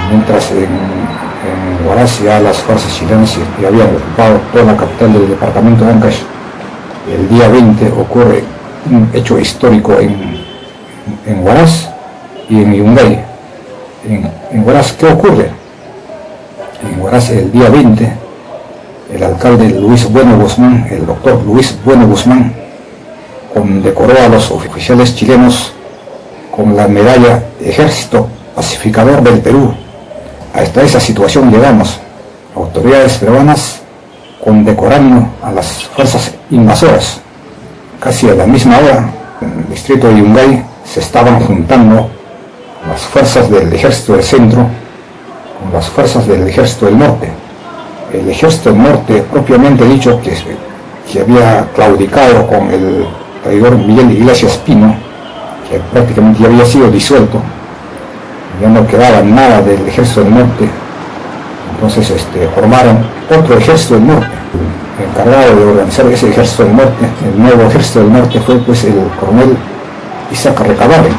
mientras en Huaraz ya las fuerzas chilenas ya habían ocupado toda la capital del departamento de Ancash. El día 20 ocurre un hecho histórico en Huaraz y en Yungay. En Huaraz, ¿qué ocurre? En Huaraz, el día 20, el alcalde Luis Bueno Guzmán, el doctor Luis Bueno Guzmán, condecoró a los oficiales chilenos con la medalla Ejército Pacificador del Perú. Hasta esa situación llegamos. Autoridades peruanas condecorando a las fuerzas invasoras. Casi a la misma hora, en el distrito de Yungay se estaban juntando las fuerzas del ejército del centro con las fuerzas del ejército del norte. El ejército del norte, propiamente dicho, que había claudicado con el traidor Miguel Iglesias Pino, que prácticamente ya había sido disuelto, ya no quedaba nada del ejército del norte. Entonces formaron otro ejército del norte. El encargado de organizar ese ejército del norte, el nuevo ejército del norte, fue pues el coronel Isaac Recabarren.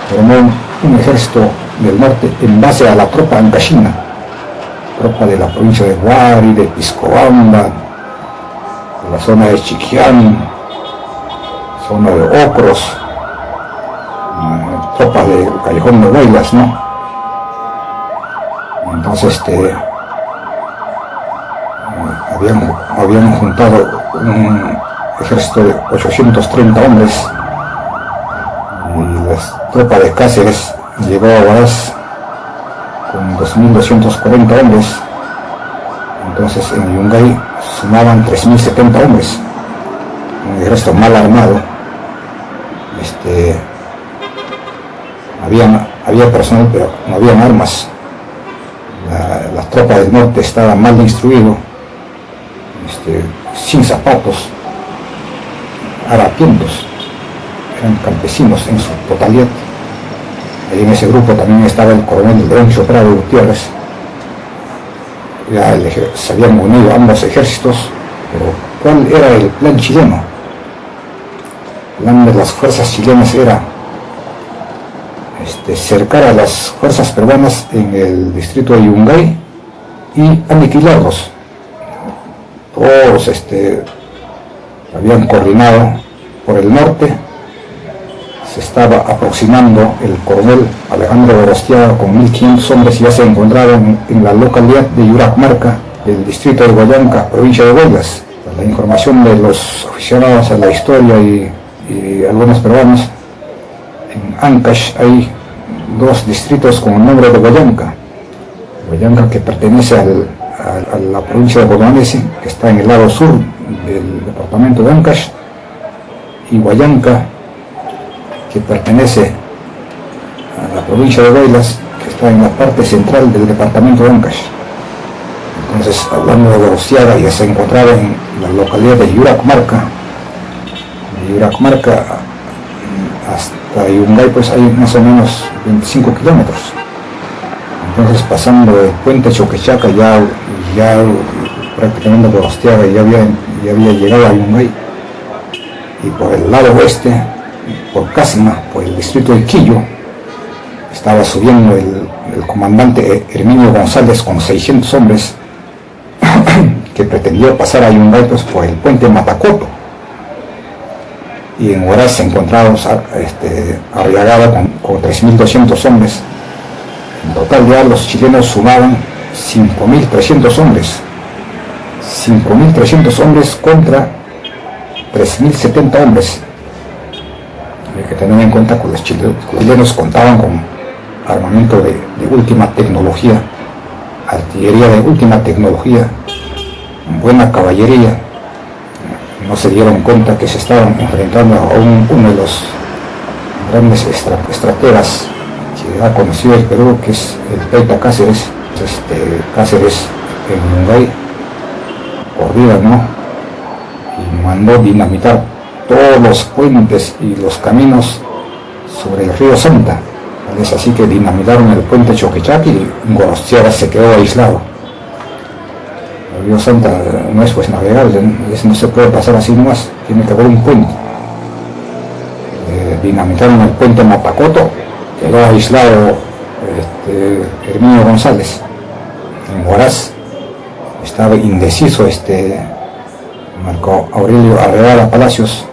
Formó un ejército del norte en base a la tropa ancashina, tropa de la provincia de Huari, de Piscobamba, de la zona de Chiquián, zona de Ocros, tropas de Callejón de Huaylas, ¿no? Entonces habían juntado un ejército de 830 hombres, y la tropa de Cáceres llegó a Huaraz con 2.240 hombres. Entonces en Yungay sumaban 3.070 hombres, un ejército mal armado. Había personal, pero no habían armas. La tropa del norte estaba mal instruido, sin zapatos, harapientos, eran campesinos en su totalidad. Ahí en ese grupo también estaba el coronel Leoncio Prado Gutiérrez. Ya se habían unido ambos ejércitos, pero ¿cuál era el plan chileno? El plan de las fuerzas chilenas era cercar a las fuerzas peruanas en el distrito de Yungay y aniquilarlos. Todos habían coordinado por el norte. Se estaba aproximando el coronel Alejandro Gorostiaga con 1.500 hombres, y ya se encontraban en la localidad de Yuracmarca, del distrito de Huallanca, provincia de Huaylas. La información de los aficionados a la historia y algunos peruanos, en Ancash hay dos distritos con el nombre de Huallanca. Huallanca, que pertenece a la provincia de Bolognesi, que está en el lado sur del departamento de Ancash, y Huallanca, que pertenece a la provincia de Huaylas, que está en la parte central del departamento de Ancash. Entonces, hablando de Gorostiaga, ya se encontraba en la localidad de Yuracmarca. De Yuracmarca hasta Yungay pues hay más o menos 25 kilómetros. Entonces, pasando el puente Choquechaca, ya prácticamente Gorostiaga ya había llegado a Yungay. Y por el lado oeste, por Casma, por el distrito de Quillo, estaba subiendo el comandante Herminio González con 600 hombres que pretendió pasar a Yungay pues, por el puente Matacoto. Y en Huaraz se encontraba Arriagada con 3.200 hombres. En total ya los chilenos sumaban 5.300 hombres. 5.300 hombres contra 3.070 hombres. Hay que tener en cuenta que los chilenos contaban con armamento de última tecnología, artillería de última tecnología, buena caballería. No se dieron cuenta que se estaban enfrentando a uno de los grandes estrategas que ha conocido el Perú, que es el Peita Cáceres. Cáceres en Yungay coordina, ¿no? Y mandó dinamitar todos los puentes y los caminos sobre el río Santa. Es así que dinamitaron el puente Choquechaca y Gorostiaga se quedó aislado. El río Santa no es pues navegable, ¿no? No se puede pasar así nomás, tiene que haber un puente. Dinamitaron el puente Matacoto, quedó aislado Herminio González, en Huaraz. Estaba indeciso Marco Aurelio Arreola Palacios.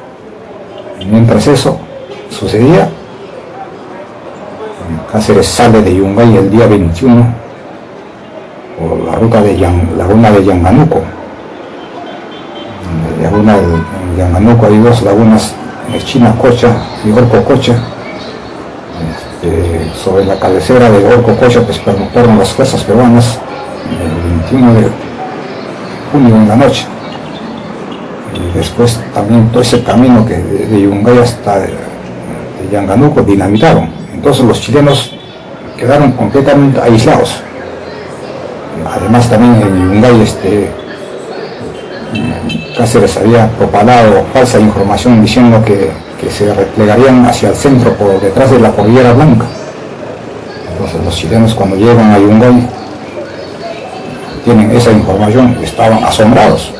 Y mientras eso sucedía, Cáceres sale de Yungay el día 21 por la ruta de Laguna de Yanganuco. En la laguna de Yanganuco hay dos lagunas, China Cocha y Orco Cocha. Sobre la cabecera de Orco Cocha pues pernoctaron las fuerzas peruanas el 21 de junio en la noche. Y después también todo ese camino que de Yungay hasta de Yanganuco dinamitaron. Entonces los chilenos quedaron completamente aislados. Además también en Yungay Cáceres había propalado falsa información diciendo que se replegarían hacia el centro por detrás de la Cordillera Blanca. Entonces los chilenos cuando llegan a Yungay tienen esa información y estaban asombrados.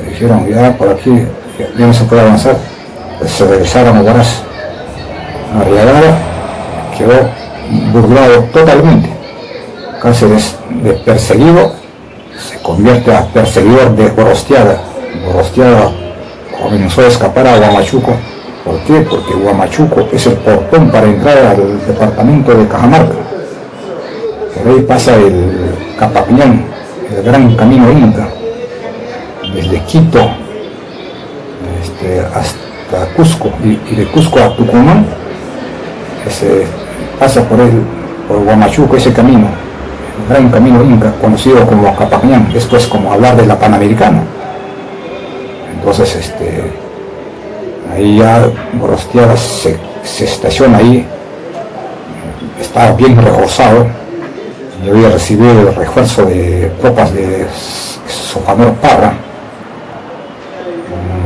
Dijeron ya por aquí ya no se puede avanzar, pues se regresaron a Huaraz. Arriagada quedó burlado totalmente. Cáceres de perseguido se convierte a perseguidor de Gorostiaga. Gorostiaga comenzó a escapar a Huamachuco. ¿Por qué? Porque Huamachuco es el portón para entrar al departamento de Cajamarca. Por ahí pasa el Capapiñán, el gran camino inca, desde Quito hasta Cusco y de Cusco a Tucumán. Pasa por Huamachuco ese camino, el gran camino inca, conocido como Capapiñán, esto es como hablar de la Panamericana. Entonces ahí ya Gorostiaga se estaciona ahí, estaba bien reforzado y había recibido el refuerzo de tropas de Sofanor Parra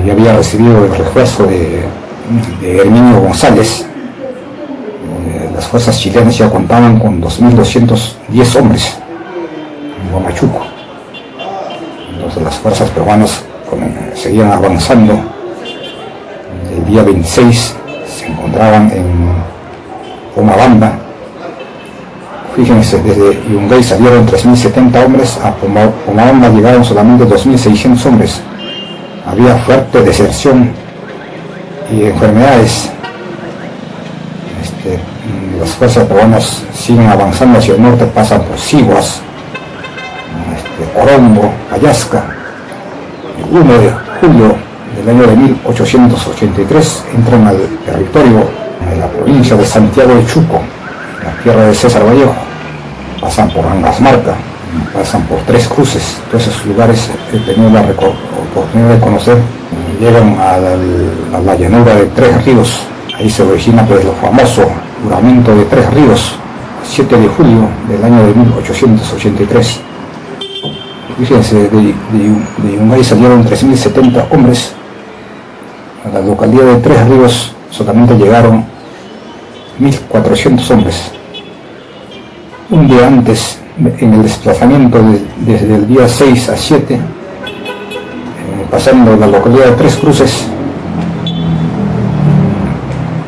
y había recibido el refuerzo de Herminio González. Las fuerzas chilenas ya contaban con 2.210 hombres en Huamachuco. Entonces las fuerzas peruanas seguían avanzando. El día 26 se encontraban en Pomabamba. Fíjense, desde Yungay salieron 3.070 hombres, a Pomabamba llegaron solamente 2.600 hombres. Había fuerte deserción y enfermedades. Las fuerzas peruanas siguen avanzando hacia el norte, pasan por Siguas, Orombo, Ayasca. El 1 de julio del año de 1883 entran al territorio de la provincia de Santiago de Chuco, la tierra de César Vallejo. Pasan por Angasmarca, pasan por Tres Cruces. Todos esos lugares he tenido la oportunidad de conocer. Llegan a la llanura de Tres Ríos. Ahí se origina pues lo famoso juramento de Tres Ríos, 7 de julio del año de 1883. Fíjense, de Yungay salieron 3.070 hombres. A la localidad de Tres Ríos solamente llegaron 1.400 hombres. Un día antes, en el desplazamiento desde el día 6 a 7, pasando la localidad de Tres Cruces,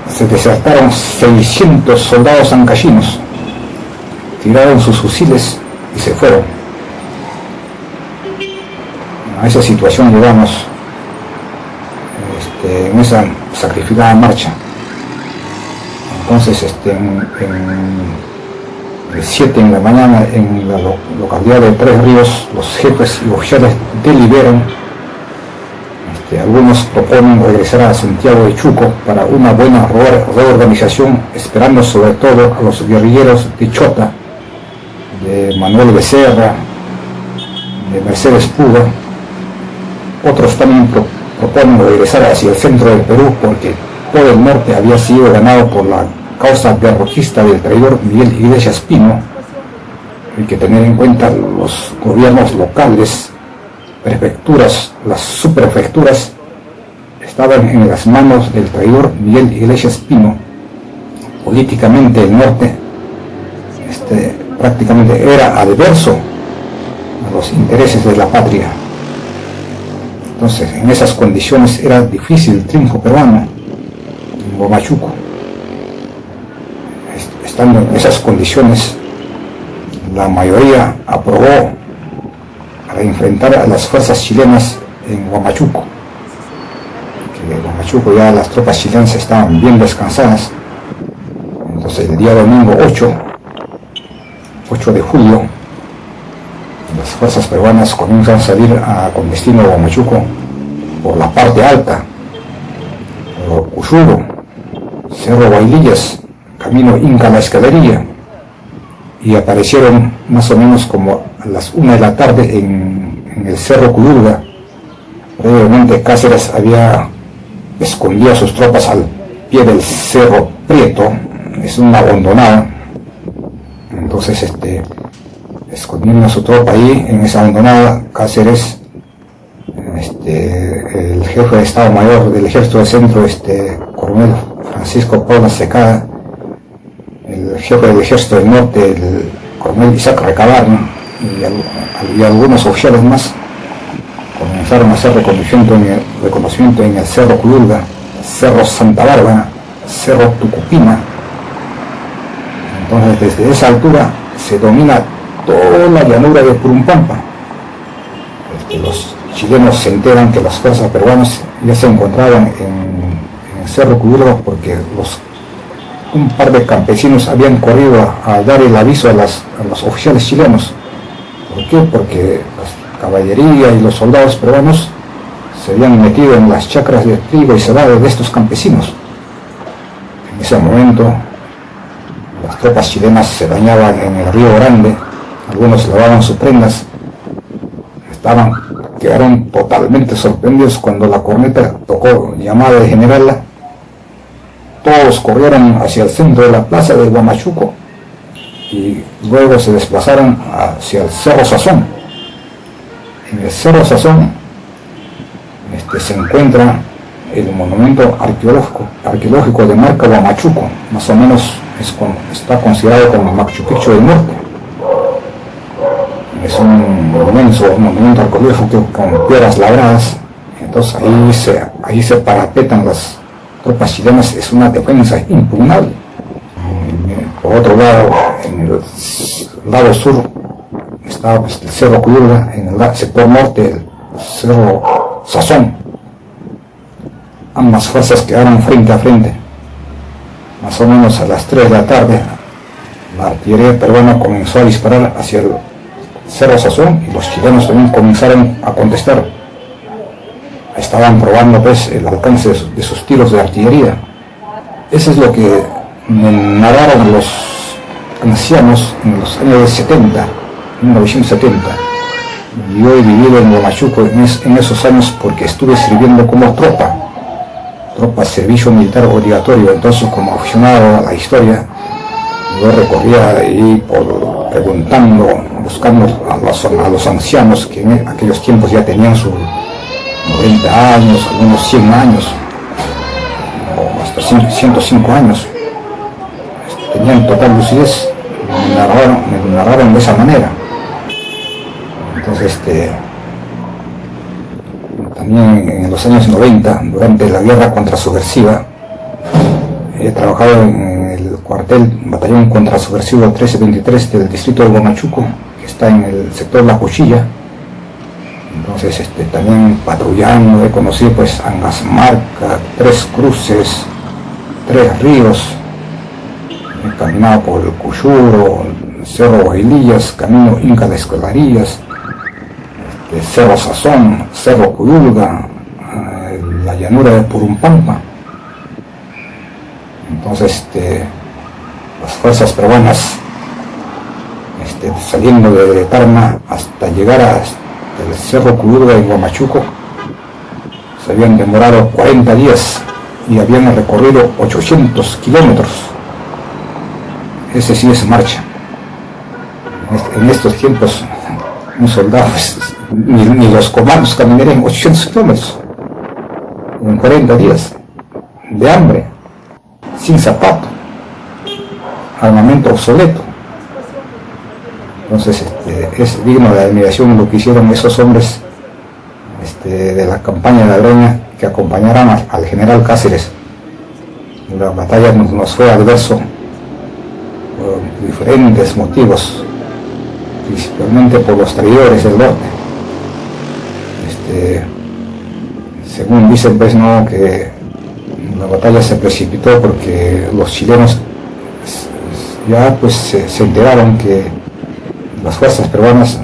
se desertaron 600 soldados ancachinos, tiraron sus fusiles y se fueron. A esa situación llegamos en esa sacrificada marcha. Entonces el 7 de la mañana en la localidad de Tres Ríos los jefes y oficiales deliberan. Algunos proponen regresar a Santiago de Chuco para una buena reorganización, esperando sobre todo a los guerrilleros de Chota, de Manuel Becerra, de Mercedes Puga. Otros también proponen regresar hacia el centro del Perú porque todo el norte había sido ganado por la causa derrotista del traidor Miguel Iglesias Pino. Hay que tener en cuenta los gobiernos locales, prefecturas, las subprefecturas estaban en las manos del traidor Miguel Iglesias Pino. Políticamente el norte prácticamente era adverso a los intereses de la patria. Entonces en esas condiciones era difícil el triunfo peruano en Huamachuco. estando en esas condiciones, la mayoría aprobó para enfrentar a las fuerzas chilenas en Huamachuco. Que en Huamachuco ya las tropas chilenas estaban bien descansadas. Entonces el día domingo 8 de julio, las fuerzas peruanas comienzan a salir con destino a Huamachuco por la parte alta, por Cuyuro, Cerro Bailillas, camino Inca La Escalería, y aparecieron más o menos como a las 1 de la tarde en el Cerro Cuyurga. Previamente Cáceres había escondido a sus tropas al pie del Cerro Prieto, es una hondonada. Entonces escondiendo a su tropa ahí en esa hondonada, Cáceres, el jefe de Estado Mayor del Ejército del Centro, coronel Francisco Paula Secada, el jefe del Ejército del Norte, el coronel Isaac Recabarren, y algunos oficiales más comenzaron a hacer reconocimiento en el Cerro Cuyurga, Cerro Santa Bárbara, Cerro Tucupina. Entonces desde esa altura se domina toda la llanura de Purumpampa. Los chilenos se enteran que las fuerzas peruanas ya se encontraban en el Cerro Cuyurga porque un par de campesinos habían corrido a dar el aviso a los oficiales chilenos. ¿Por qué? Porque la caballería y los soldados peruanos se habían metido en las chacras de trigo y cebada de estos campesinos. En ese momento las tropas chilenas se bañaban en el río Grande, algunos lavaban sus prendas, quedaron totalmente sorprendidos cuando la corneta tocó llamada de generala. Todos corrieron hacia el centro de la plaza de Huamachuco y luego se desplazaron hacia el Cerro Sazón. En el Cerro Sazón se encuentra el monumento arqueológico de marca Huamachuco, más o menos está considerado como Machu Picchu del Norte. Es un monumento arqueológico con piedras labradas. Entonces ahí se parapetan las tropas chilenas, es una defensa impugnable. Por otro lado, en el lado sur está el Cerro Cuyurga, en el sector norte el Cerro Sazón. Ambas fuerzas quedaron frente a frente. Más o menos a las 3 de la tarde, la artillería peruana comenzó a disparar hacia el Cerro Sazón y los chilenos también comenzaron a contestar. Estaban probando pues el alcance de sus tiros de artillería. Eso es lo que me narraron los ancianos en los años 70, 1970. Yo he vivido en Huamachuco en esos años porque estuve sirviendo como tropa servicio militar obligatorio. Entonces, como aficionado a la historia, yo recorría ahí preguntando, buscando a los ancianos que en aquellos tiempos ya tenían sus 90 años, algunos 100 años, o hasta 105 años. Tenían total lucidez, me narraron de esa manera. Entonces, también en los años 90, durante la guerra contrasubversiva, he trabajado en el cuartel batallón contrasubversivo 1323 del distrito de Huamachuco, que está en el sector La Cuchilla. Entonces también patrullando he conocido pues Angasmarca, Tres Cruces, Tres Ríos, he caminado por el Cuyuro, el Cerro Bailillas, camino Inca de Escolarillas, Cerro Sazón, Cerro Cuyurga, la llanura de Purumpampa. Entonces las fuerzas peruanas saliendo de Tarma hasta llegar hasta el Cerro Cuyurga en Huamachuco se habían demorado 40 días y habían recorrido 800 kilómetros. Ese sí es marcha. En estos tiempos un soldado ni los comandos caminarían 800 kilómetros en 40 días de hambre, sin zapato, armamento obsoleto. Entonces es digno de admiración lo que hicieron esos hombres de la campaña de Breña, que acompañaron al general Cáceres. La batalla nos fue adverso, diferentes motivos, principalmente por los traidores del norte. Según dicen, pues, no, que la batalla se precipitó porque los chilenos ya pues se enteraron que las fuerzas peruanas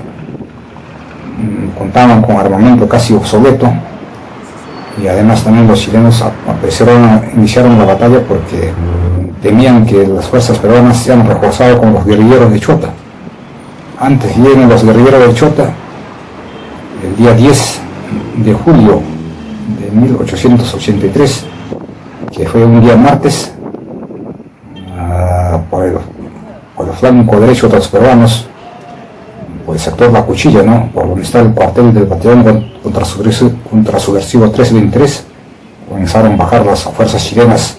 contaban con armamento casi obsoleto, y además también los chilenos iniciaron la batalla porque temían que las fuerzas peruanas se han reforzado con los guerrilleros de Chota. Antes lleguen los guerrilleros de Chota, el día 10 de julio de 1883, que fue un día martes, por el flanco derecho de los peruanos, por el sector La Cuchilla, ¿no?, por donde está el cuartel del batallón contrasubversivo 323, comenzaron a bajar las fuerzas chilenas.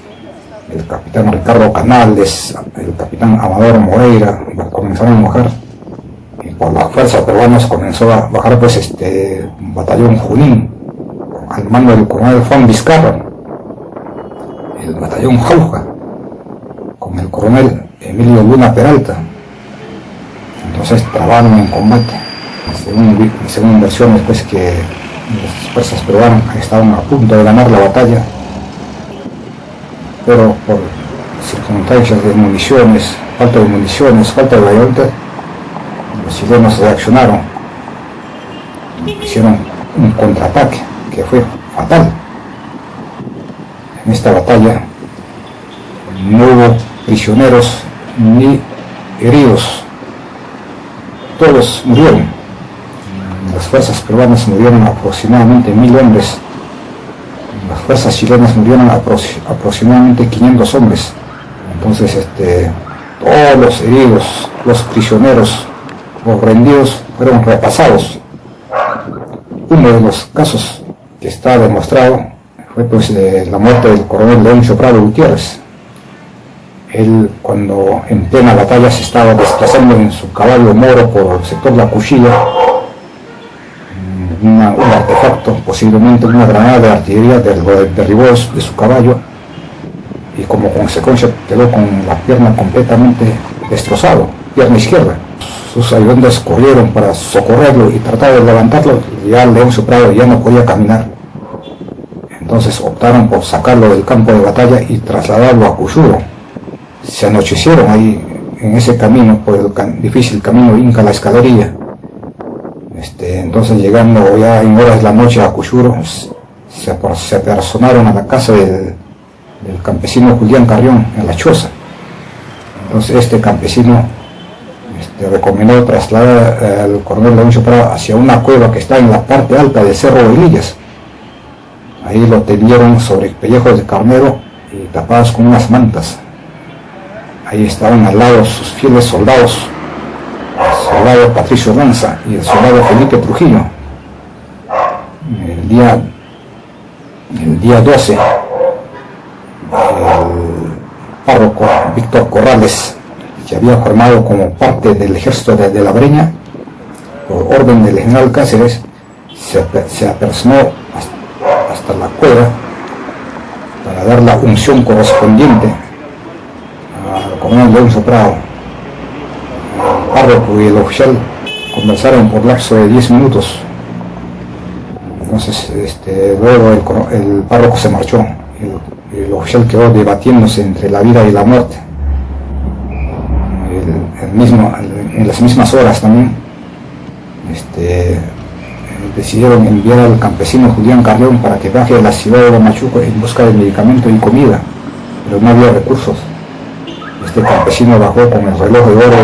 El capitán Ricardo Canales, el capitán Amador Moreira comenzaron a bajar, y por las fuerzas peruanas comenzó a bajar pues batallón Junín al mando del coronel Juan Vizcarra, el batallón Jauja con el coronel Emilio Luna Peralta. Entonces trabaron en combate, según versiones pues que las fuerzas peruanas estaban a punto de ganar la batalla, pero por circunstancias de municiones, falta de bayoneta, los chilenos reaccionaron, hicieron un contraataque que fue fatal. En esta batalla no hubo prisioneros ni heridos, todos murieron. Las fuerzas peruanas murieron aproximadamente 1000 hombres, las fuerzas chilenas murieron aproximadamente 500 hombres. Entonces todos los heridos, los prisioneros, los rendidos fueron repasados. Uno de los casos que está demostrado fue pues la muerte del coronel Leoncio Prado Gutiérrez. Él, cuando en plena batalla se estaba desplazando en su caballo moro por el sector La Cuchilla, un artefacto, posiblemente una granada de artillería, derribó de su caballo, y como consecuencia quedó con la pierna completamente destrozado, pierna izquierda. Sus ayudantes corrieron para socorrerlo y tratar de levantarlo. Ya Leoncio Prado ya no podía caminar. Entonces optaron por sacarlo del campo de batalla y trasladarlo a Cuyuro. Se anochecieron ahí en ese camino, por el difícil camino Inca La Escalería. Entonces, llegando ya en horas de la noche a Cuyuro, se apersonaron a la casa del campesino Julián Carrión en La Choza. Entonces este campesino recomendó trasladar al coronel Leoncio Prado hacia una cueva que está en la parte alta del Cerro de Lillas. Ahí lo tendieron sobre pellejos de carnero y tapados con unas mantas. Ahí estaban al lado sus fieles soldados, el soldado Patricio Lanza y el soldado Felipe Trujillo. El día 12, el párroco Víctor Corrales, que había formado como parte del ejército de la Breña, por orden del general Cáceres, se apersonó hasta la cueva para dar la unción correspondiente al coronel Leoncio Prado. El párroco y el oficial conversaron por lapso de 10 minutos. Entonces luego el párroco se marchó, el oficial quedó debatiéndose entre la vida y la muerte. En las mismas horas también decidieron enviar al campesino Julián Carrión para que baje a la ciudad de Huamachuco en busca de medicamento y comida, pero no había recursos. Este campesino bajó con el reloj de oro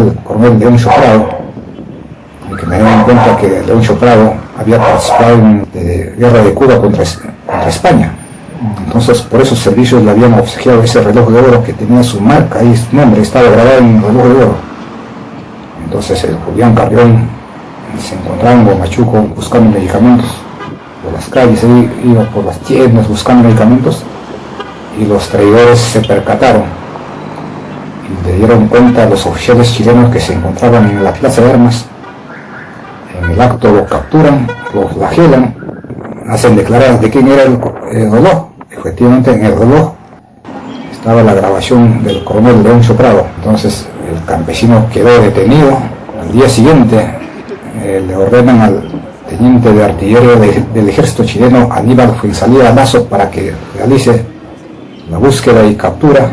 del coronel Leoncio Prado, y que me dieron cuenta que Leoncio Prado había participado en la guerra de Cuba contra España. Entonces, por esos servicios le habían obsequiado ese reloj de oro que tenía su marca y su nombre estaba grabado en el reloj de oro. Entonces el Julián Carrión se encontraba en Huamachuco buscando medicamentos por las calles, iba por las tiendas buscando medicamentos, y los traidores se percataron y le dieron cuenta a los oficiales chilenos que se encontraban en la plaza de armas. En el acto lo capturan, lo flagelan, hacen declarar de quién era el reloj. Efectivamente, en el reloj estaba la grabación del coronel Leoncio Prado. Entonces El campesino quedó detenido. Al día siguiente le ordenan al teniente de artillería del ejército chileno Aníbal Fuenzalía Lazo para que realice la búsqueda y captura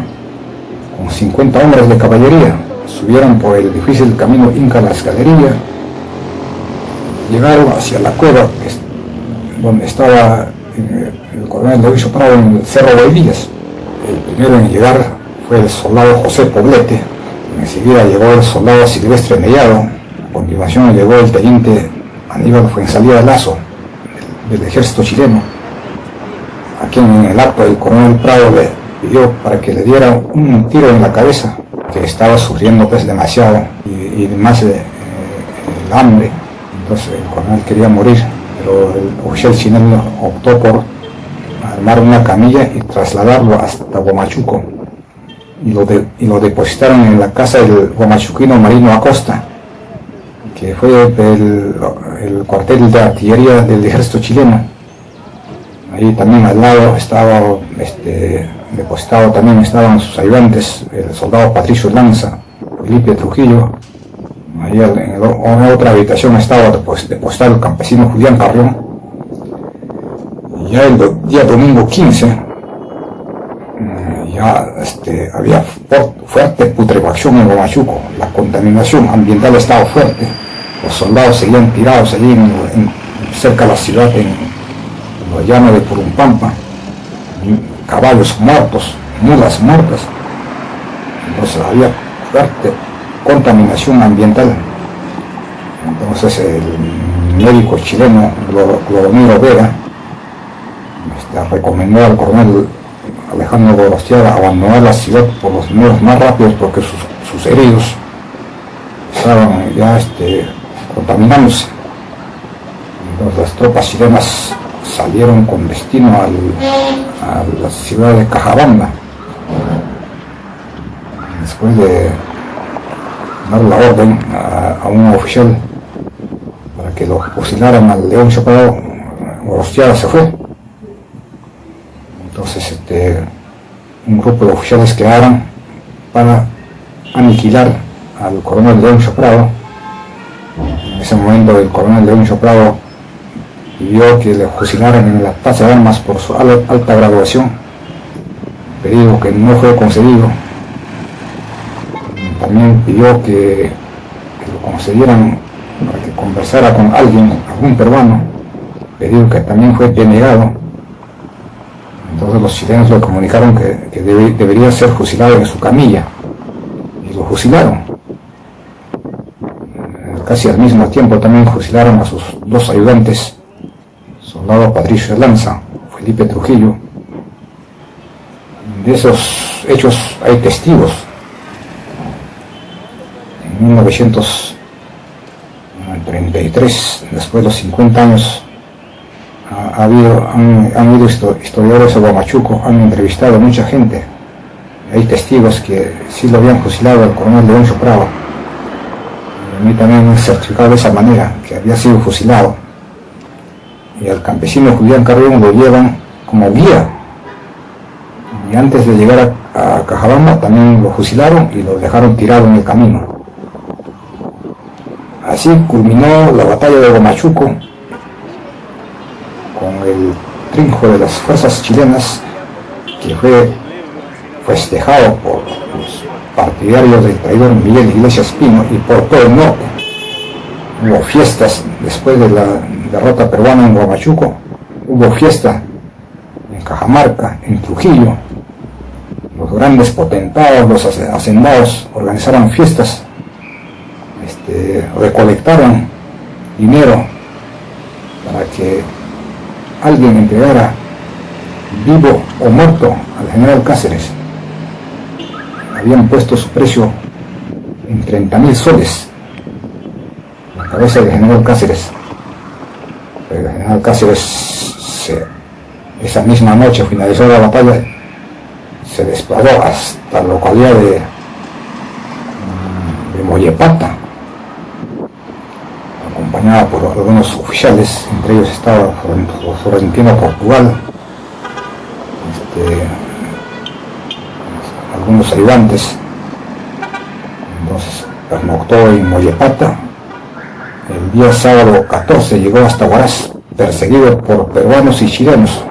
con 50 hombres de caballería. Subieron por el difícil camino Inca La Escalería, llegaron hacia la cueva donde estaba el coronel Leoncio Prado en el Cerro Boilillas. El primero en llegar fue el soldado José Poblete, enseguida llegó el soldado Silvestre Mellado, a continuación llegó el teniente Aníbal Fuenzalía Lazo del ejército chileno, a quien en el acto el coronel Prado le pidió para que le diera un tiro en la cabeza, que estaba sufriendo pues demasiado y más el hambre. Entonces el coronel quería morir, pero el oficial chileno optó por armar una camilla y trasladarlo hasta Huamachuco, y lo depositaron en la casa del huamachuquino Marino Acosta, que fue el cuartel de artillería del ejército chileno. Ahí también al lado estaba depositado, también estaban sus ayudantes, el soldado Patricio Lanza, Felipe Trujillo. Ahí en otra habitación estaba depositado el campesino Julián Carrión. Y ya el día domingo 15, ya había fuerte putrefacción en Huamachuco, la contaminación ambiental estaba fuerte, los soldados seguían tirados allí cerca de la ciudad, en los llanos de Purumpampa, caballos muertos, mulas muertas. Entonces había fuerte contaminación ambiental. Entonces el médico chileno Clodomiro Vera recomendó al coronel Alejandro Gorostiaga abandonar la ciudad por los medios más rápidos, porque sus heridos estaban ya contaminándose. Entonces las tropas chilenas salieron con destino a la ciudad de Cajabamba, después de dar la orden a un oficial para que lo fusilaran al Leoncio Prado. Gorostiaga se fue. Entonces un grupo de oficiales quedaron para aniquilar al coronel Leoncio Prado. En ese momento el coronel Leoncio Prado pidió que le fusilaran en la plaza de armas por su alta graduación, pedido que no fue concedido. También pidió que lo concedieran para que conversara con algún peruano, pedido que también fue denegado. Entonces los chilenos le comunicaron que debería ser fusilado en su camilla, y lo fusilaron. Casi al mismo tiempo también fusilaron a sus dos ayudantes, soldado Patricio Lanza, Felipe Trujillo. De esos hechos hay testigos. En 1933, después de los 50 años, han ido historiadores a Huamachuco, han entrevistado a mucha gente. Hay testigos que sí lo habían fusilado al coronel Leoncio Prado. A mí también me han certificado de esa manera, que había sido fusilado. Y al campesino Julián Carrión lo llevan como guía. Y antes de llegar a Cajabamba también lo fusilaron y lo dejaron tirado en el camino. Así culminó la batalla de Huamachuco, con el triunfo de las fuerzas chilenas, que fue festejado por los partidarios del traidor Miguel Iglesias Pino y por todo el norte. Hubo fiestas después de la derrota peruana en Huamachuco, hubo fiesta en Cajamarca, en Trujillo. Los grandes potentados, los hacendados organizaron fiestas, recolectaron dinero para que alguien entregara vivo o muerto al general Cáceres. Habían puesto su precio en 30.000 soles la cabeza del general Cáceres. Pero el general Cáceres esa misma noche, finalizó la batalla, se desplazó hasta la localidad de Mollepata, acompañada por algunos oficiales, entre ellos estaba Florentino Portugal, algunos ayudantes. Entonces pernoctó en Mollepata. El día sábado 14 llegó hasta Huaraz, perseguido por peruanos y chilenos.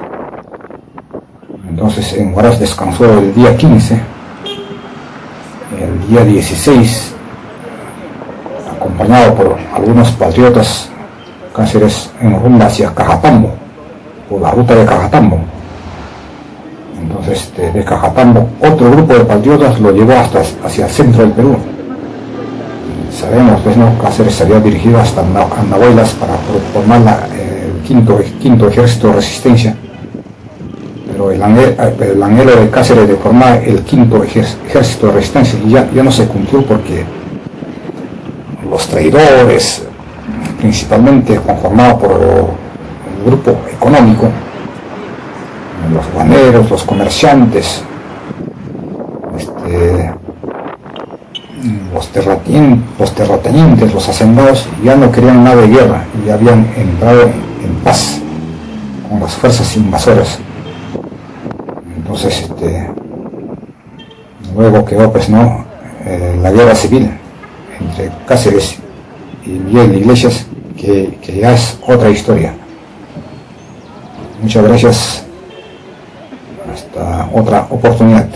Entonces en Huaraz descansó el día 15. El día 16, acompañado por algunos patriotas, Cáceres en rumbo hacia Cajatambo, por la ruta de Cajatambo. Entonces de Cajatambo otro grupo de patriotas lo llevó hacia el centro del Perú. Sabemos, pues, ¿no? Cáceres se había dirigido hasta Andahuaylas para formar el quinto ejército de resistencia, pero el anhelo de Cáceres de formar el quinto ejército de resistencia ya no se cumplió, porque los traidores, principalmente conformados por el grupo económico, los baneros, los comerciantes, los terratenientes, los hacendados, ya no querían nada de guerra y habían entrado en paz con las fuerzas invasoras. Entonces luego quedó, pues, ¿no?, la guerra civil entre Cáceres y Miguel Iglesias, que ya es otra historia. Muchas gracias, hasta otra oportunidad.